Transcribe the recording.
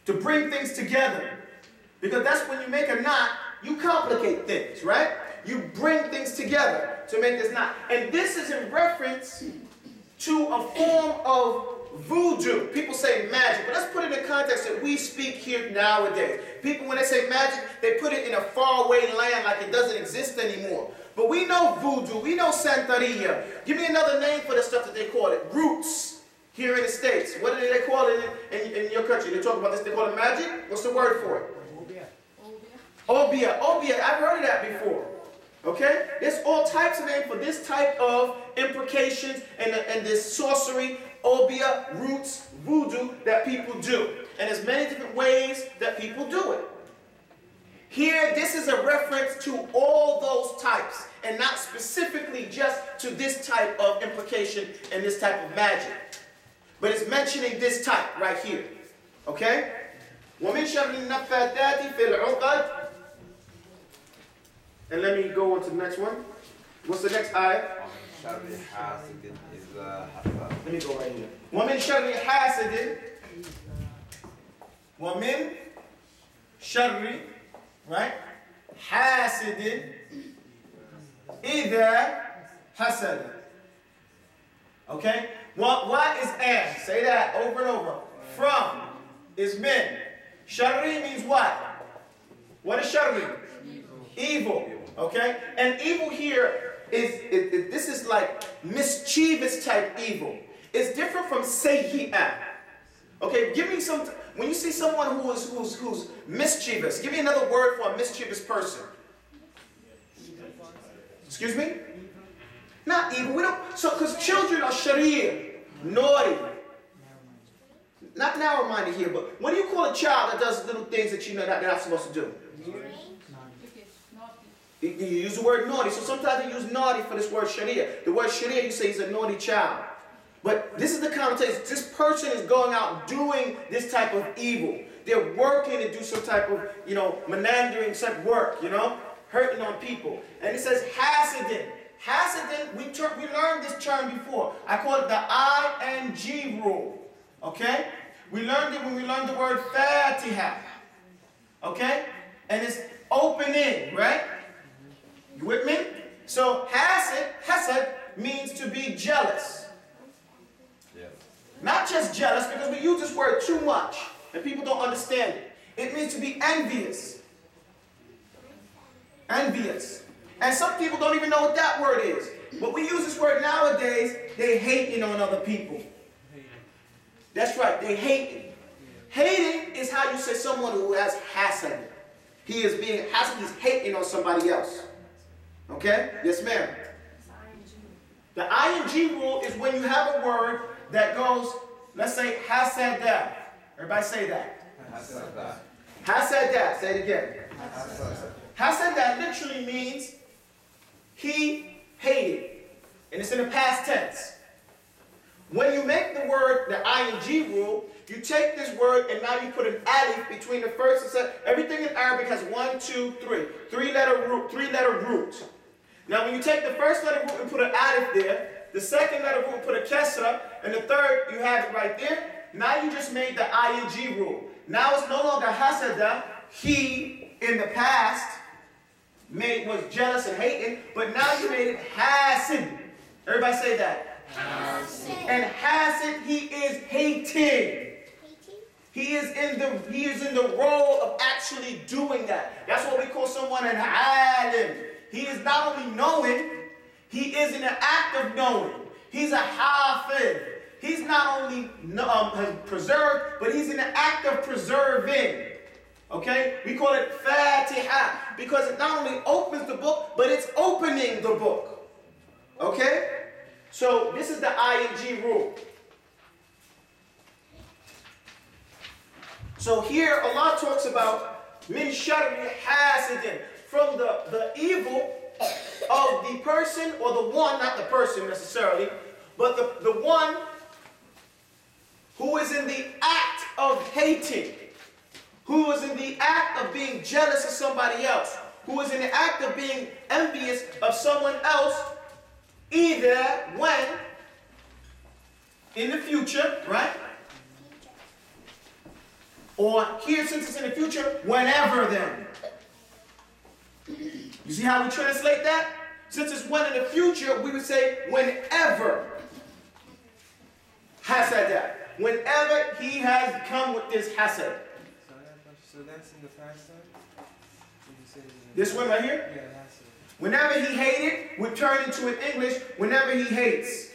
to bring things together. Because that's when you make a knot, you complicate things, right? You bring things together to make this knot. And this is in reference to a form of voodoo. People say magic, but let's put it in the context that we speak here nowadays. People, when they say magic, they put it in a faraway land like it doesn't exist anymore. But we know voodoo, we know Santeria. Give me another name for the stuff that they call it. Roots here in the States. What do they call it in your country? They talk about this, they call it magic? What's the word for it? Obia. Obia, I've heard of that before. Okay? There's all types of names for this type of imprecations and this sorcery, obia, roots, voodoo that people do. And there's many different ways that people do it. Here, this is a reference to all those types and not specifically just to this type of implication and this type of magic. But it's mentioning this type right here. Okay? وَمِن شَرِّ النَّفَّاثَاتِ فِي الْعُقَدِ. And let me go on to the next one. What's the next ayah? Let me go right here. وَمِن شَرِّ حَاسِدٍ. وَمِن شَرِّ, right? حَاسِدٍ إِذَا حَسَدٍ. Okay? What is and? Say that over and over. From is min. Sharri means what? What is sharri? Evil. Okay? And evil here this is like mischievous type evil. It's different from sayyi'ah. Okay, give me some, when you see someone who's mischievous, give me another word for a mischievous person. Excuse me? Not evil. We don't, so, because children are sharir, naughty. Not narrow-minded here, but what do you call a child that does little things that you know that they're not supposed to do? You use the word naughty. So sometimes you use naughty for this word sharia. The word sharia, you say he's a naughty child. But this is the connotation. This person is going out doing this type of evil. They're working to do some type of, menandering type work, hurting on people. And it says hasidin. Hasidin, we learned this term before. I call it the ING rule. Okay? We learned it when we learned the word Fatiha. Okay? And it's opening, right? You with me? So hasad means to be jealous. Yeah. Not just jealous, because we use this word too much and people don't understand it. It means to be envious. Envious. And some people don't even know what that word is. But we use this word nowadays, they hating on other people. That's right, they hating. Hating is how you say someone who has hasad. He is being hasad, he's hating on somebody else. Okay? Yes, ma'am. The ING rule is when you have a word that goes, let's say, hasada. Everybody say that. Hasada. Hasada. Say it again. Hasada literally means he hated. And it's in the past tense. When you make the word, the ING rule, you take this word and now you put an alif between the first and second. Everything in Arabic has 1, 2, 3. Three-letter root. Now when you take the first letter root and put an alif there, the second letter root put a kesra, and the third you have it right there. Now you just made the ING rule. Now it's no longer hasada. He in the past was jealous and hating, but now you made it hasid. Everybody say that. Hasid. And hasid, he is hating. He is in the role of actually doing that. That's what we call someone an alim. He is not only knowing, he is in the act of knowing. He's a hafiz. He's not only has preserved, but he's in the act of preserving. Okay? We call it Fatiha because it not only opens the book, but it's opening the book. Okay? So this is the ING rule. So here Allah talks about min sharri hasidin, from the evil of the person or the one, not the person necessarily, but the one who is in the act of hating, who is in the act of being jealous of somebody else, who is in the act of being envious of someone else, either when, in the future, right? Or here, since it's in the future, whenever then. You see how we translate that? Since it's when in the future, we would say whenever hasad that. Whenever he has come with this hasad. So that's in the past time? This one right here? Yeah, hasad. Whenever he hated, would turn into in English, whenever he hates.